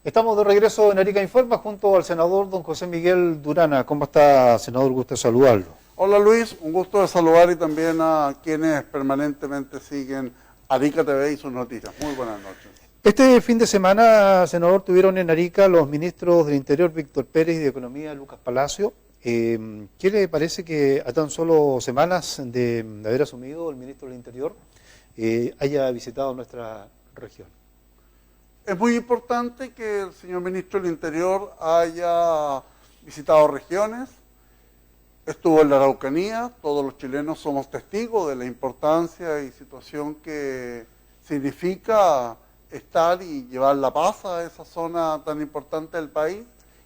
Estamos de regreso en Arica Informa junto al senador don José Miguel Durana. ¿Cómo está, senador? Gusto de saludarlo. Hola Luis, un gusto de saludar y también a quienes permanentemente siguen Arica TV y sus noticias. Muy buenas noches. Este fin de semana, senador, tuvieron en Arica los ministros del Interior Víctor Pérez y de Economía Lucas Palacio. ¿Qué le parece que a tan solo semanas de haber asumido el ministro del Interior haya visitado nuestra región? Es muy importante que el señor ministro del Interior haya visitado regiones, estuvo en la Araucanía, todos los chilenos somos testigos de la importancia y situación que significa estar y llevar la paz a esa zona tan importante del país,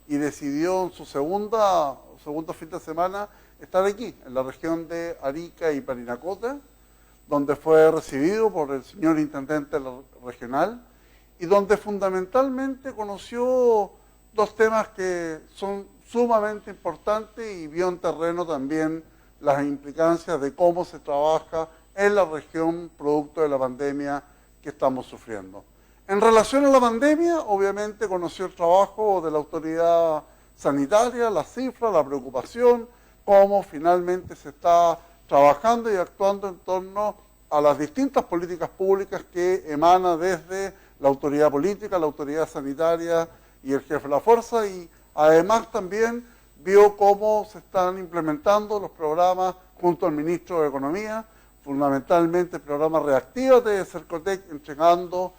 y decidió en su segundo fin de semana estar aquí, en la región de Arica y Parinacota, donde fue recibido por el señor intendente regional, y donde fundamentalmente conoció dos temas que son sumamente importantes y vio en terreno también las implicancias de cómo se trabaja en la región producto de la pandemia que estamos sufriendo. En relación a la pandemia, obviamente conoció el trabajo de la autoridad sanitaria, las cifras, la preocupación, cómo finalmente se está trabajando y actuando en torno a las distintas políticas públicas que emanan desde la autoridad política, la autoridad sanitaria y el jefe de la fuerza, y además también vio cómo se están implementando los programas junto al ministro de Economía, fundamentalmente el programa Reactívate de Cercotec, entregando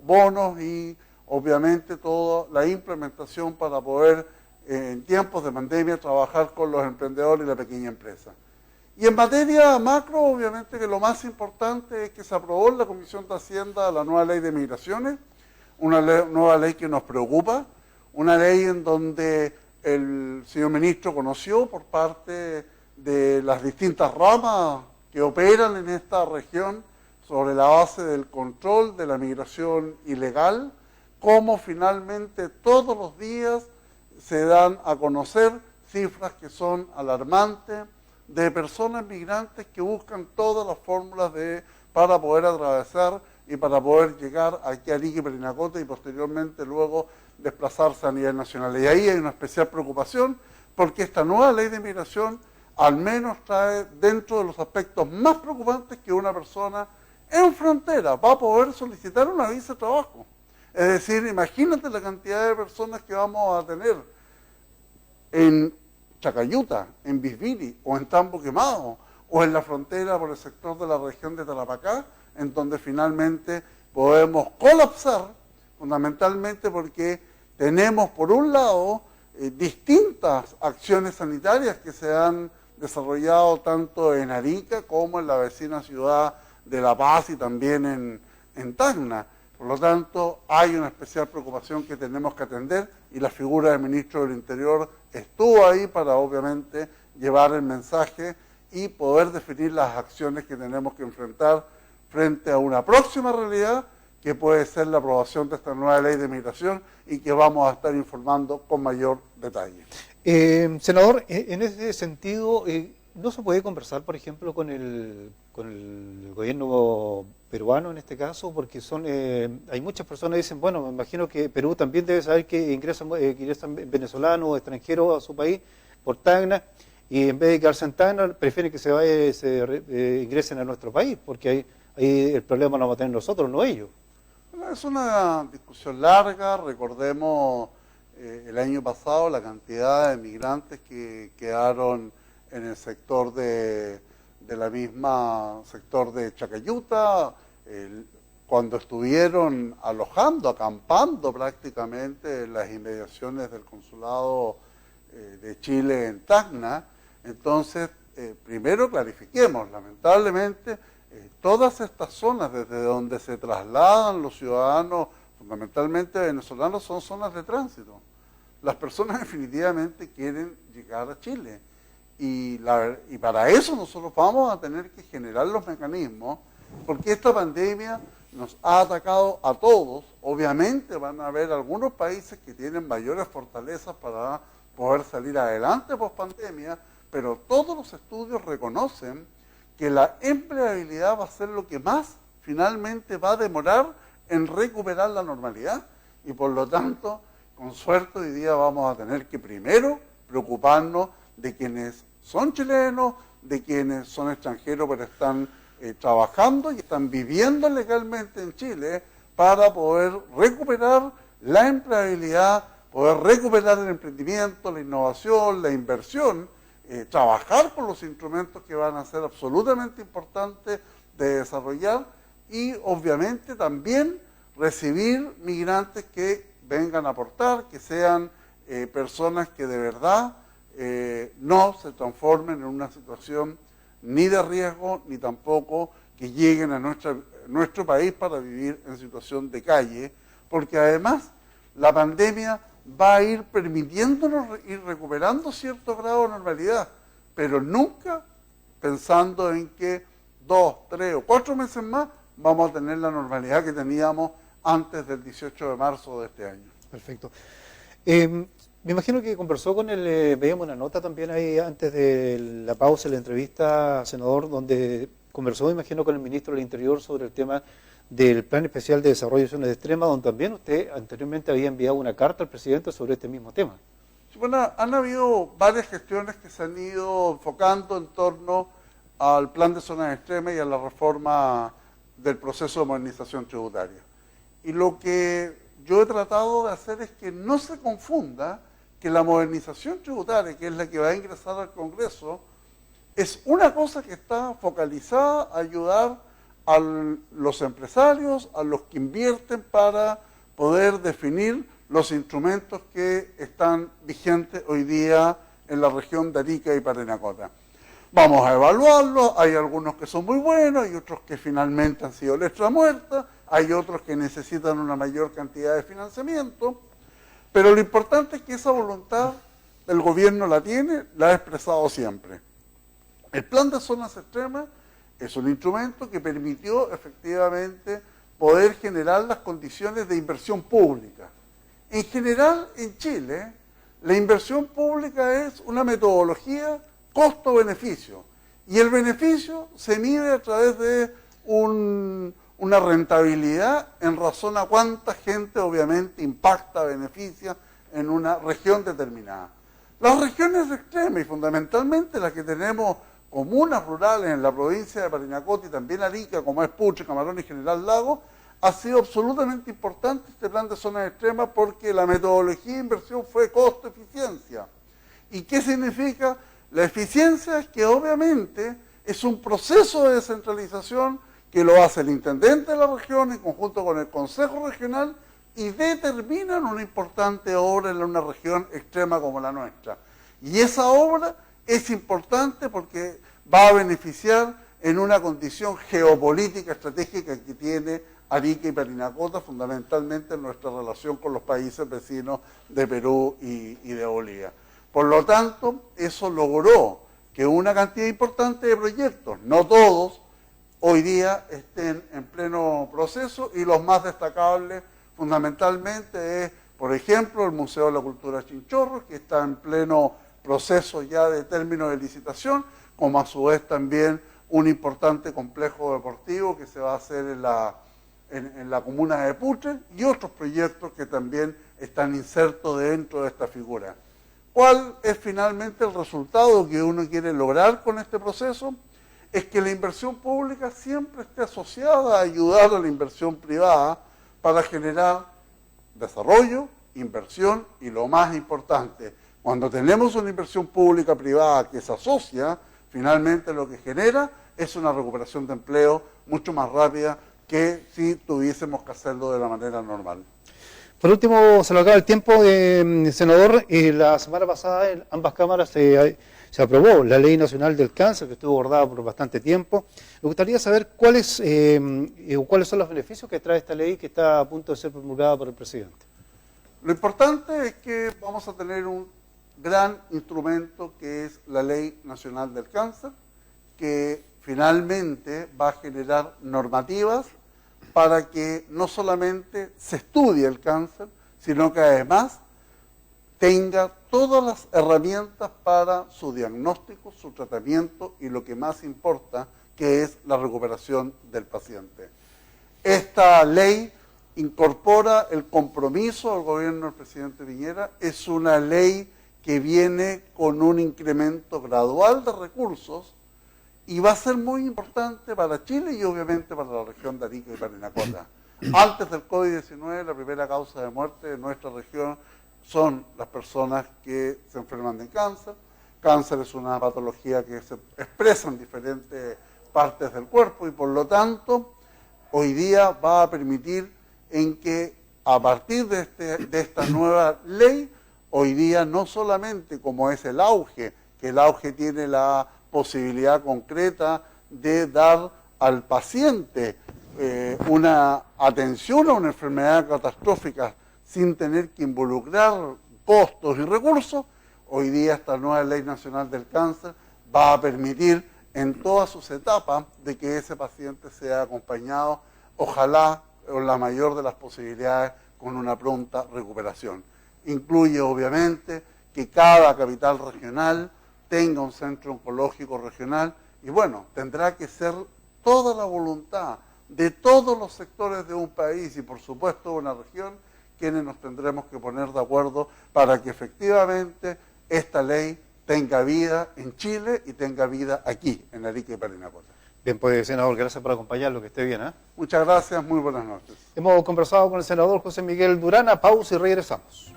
bonos y obviamente toda la implementación para poder en tiempos de pandemia trabajar con los emprendedores y la pequeña empresa. Y en materia macro, obviamente que lo más importante es que se aprobó en la Comisión de Hacienda la nueva ley de migraciones, una nueva ley que nos preocupa, una ley en donde el señor ministro conoció por parte de las distintas ramas que operan en esta región sobre la base del control de la migración ilegal, cómo finalmente todos los días se dan a conocer cifras que son alarmantes, de personas migrantes que buscan todas las fórmulas para poder atravesar y para poder llegar aquí a Arica y Parinacota y posteriormente luego desplazarse a nivel nacional. Y ahí hay una especial preocupación porque esta nueva ley de migración al menos trae dentro de los aspectos más preocupantes que una persona en frontera va a poder solicitar una visa de trabajo. Es decir, imagínate la cantidad de personas que vamos a tener en Chacayuta, en Bisbiri, o en Tambo Quemado, o en la frontera por el sector de la región de Tarapacá, en donde finalmente podemos colapsar, fundamentalmente porque tenemos por un lado distintas acciones sanitarias que se han desarrollado tanto en Arica como en la vecina ciudad de La Paz y también en Tacna. Por lo tanto, hay una especial preocupación que tenemos que atender y la figura del ministro del Interior estuvo ahí para obviamente llevar el mensaje y poder definir las acciones que tenemos que enfrentar frente a una próxima realidad que puede ser la aprobación de esta nueva ley de migración y que vamos a estar informando con mayor detalle. Senador, en ese sentido, ¿no se puede conversar, por ejemplo, con el gobierno peruano en este caso? Porque hay muchas personas que dicen, bueno, me imagino que Perú también debe saber que ingresan venezolanos o extranjeros a su país por Tacna, y en vez de quedarse en Tacna, prefieren que ingresen a nuestro país, porque ahí el problema lo vamos a tener nosotros, no ellos. Bueno, es una discusión larga. Recordemos el año pasado la cantidad de migrantes que quedaron en el sector sector de Chacayuta, cuando estuvieron acampando prácticamente en las inmediaciones del consulado de Chile en Tacna. Entonces, primero clarifiquemos, lamentablemente, todas estas zonas desde donde se trasladan los ciudadanos, fundamentalmente venezolanos, son zonas de tránsito. Las personas definitivamente quieren llegar a Chile. Y para eso nosotros vamos a tener que generar los mecanismos, porque esta pandemia nos ha atacado a todos. Obviamente van a haber algunos países que tienen mayores fortalezas para poder salir adelante post pandemia, pero todos los estudios reconocen que la empleabilidad va a ser lo que más finalmente va a demorar en recuperar la normalidad. y por lo tanto, con suerte hoy día vamos a tener que primero preocuparnos de quienes son chilenos, de quienes son extranjeros pero están trabajando y están viviendo legalmente en Chile para poder recuperar la empleabilidad, poder recuperar el emprendimiento, la innovación, la inversión, trabajar con los instrumentos que van a ser absolutamente importantes de desarrollar y obviamente también recibir migrantes que vengan a aportar, que sean personas que de verdad no se transformen en una situación ni de riesgo, ni tampoco que lleguen a nuestro país para vivir en situación de calle, porque además la pandemia va a ir permitiéndonos ir recuperando cierto grado de normalidad, pero nunca pensando en que 2, 3 o 4 meses más vamos a tener la normalidad que teníamos antes del 18 de marzo de este año. Perfecto. Me imagino que conversó con él, veíamos una nota también ahí antes de la pausa, la entrevista, senador, donde conversó, me imagino, con el ministro del Interior sobre el tema del Plan Especial de Desarrollo de Zonas Extremas, donde también usted anteriormente había enviado una carta al presidente sobre este mismo tema. Sí, bueno, han habido varias gestiones que se han ido enfocando en torno al Plan de Zonas Extremas y a la reforma del proceso de modernización tributaria. Y lo que yo he tratado de hacer es que no se confunda que la modernización tributaria, que es la que va a ingresar al Congreso, es una cosa que está focalizada a ayudar a los empresarios, a los que invierten para poder definir los instrumentos que están vigentes hoy día en la región de Arica y Parinacota. Vamos a evaluarlos, hay algunos que son muy buenos, hay otros que finalmente han sido letra muerta, hay otros que necesitan una mayor cantidad de financiamiento, pero lo importante es que esa voluntad el gobierno la tiene, la ha expresado siempre. El plan de zonas extremas es un instrumento que permitió efectivamente poder generar las condiciones de inversión pública. En general, en Chile, la inversión pública es una metodología costo-beneficio, y el beneficio se mide a través de una rentabilidad en razón a cuánta gente obviamente impacta, beneficia en una región determinada. Las regiones extremas y fundamentalmente las que tenemos comunas rurales en la provincia de Parinacota y también Arica, como es Putre, Camarón y General Lago, ha sido absolutamente importante este plan de zonas extremas porque la metodología de inversión fue costo-eficiencia. ¿Y qué significa? La eficiencia es que obviamente es un proceso de descentralización que lo hace el intendente de la región en conjunto con el Consejo Regional y determinan una importante obra en una región extrema como la nuestra. Y esa obra es importante porque va a beneficiar en una condición geopolítica estratégica que tiene Arica y Parinacota, fundamentalmente en nuestra relación con los países vecinos de Perú y de Bolivia. Por lo tanto, eso logró que una cantidad importante de proyectos, no todos, hoy día estén en pleno proceso y los más destacables fundamentalmente es, por ejemplo, el Museo de la Cultura Chinchorro, que está en pleno proceso ya de término de licitación, como a su vez también un importante complejo deportivo que se va a hacer en la comuna de Putre y otros proyectos que también están insertos dentro de esta figura. ¿Cuál es finalmente el resultado que uno quiere lograr con este proceso? Es que la inversión pública siempre esté asociada a ayudar a la inversión privada para generar desarrollo, inversión y lo más importante, cuando tenemos una inversión pública privada que se asocia, finalmente lo que genera es una recuperación de empleo mucho más rápida que si tuviésemos que hacerlo de la manera normal. Por último, se nos acaba el tiempo, senador. La semana pasada en ambas cámaras se aprobó la Ley Nacional del Cáncer, que estuvo abordada por bastante tiempo. Me gustaría saber cuáles son los beneficios que trae esta ley que está a punto de ser promulgada por el presidente. Lo importante es que vamos a tener un gran instrumento que es la Ley Nacional del Cáncer, que finalmente va a generar normativas para que no solamente se estudie el cáncer, sino que además tenga todas las herramientas para su diagnóstico, su tratamiento y lo que más importa, que es la recuperación del paciente. Esta ley incorpora el compromiso del gobierno del presidente Piñera, es una ley que viene con un incremento gradual de recursos y va a ser muy importante para Chile y obviamente para la región de Arica y Parinacota. Antes del COVID-19, la primera causa de muerte de nuestra región son las personas que se enferman de cáncer. Cáncer es una patología que se expresa en diferentes partes del cuerpo y por lo tanto hoy día va a permitir en que a partir de esta nueva ley, hoy día no solamente como es el auge, que el auge tiene la posibilidad concreta de dar al paciente una atención a una enfermedad catastrófica sin tener que involucrar costos y recursos, hoy día esta nueva Ley Nacional del Cáncer va a permitir en todas sus etapas de que ese paciente sea acompañado, ojalá con la mayor de las posibilidades, con una pronta recuperación. Incluye obviamente que cada capital regional tenga un centro oncológico regional y bueno, tendrá que ser toda la voluntad de todos los sectores de un país y por supuesto de una región, quienes nos tendremos que poner de acuerdo para que efectivamente esta ley tenga vida en Chile y tenga vida aquí, en Arica y Parinacota. Bien, pues, senador, gracias por acompañarlo, que esté bien. Muchas gracias, muy buenas noches. Hemos conversado con el senador José Miguel Durana, pausa y regresamos.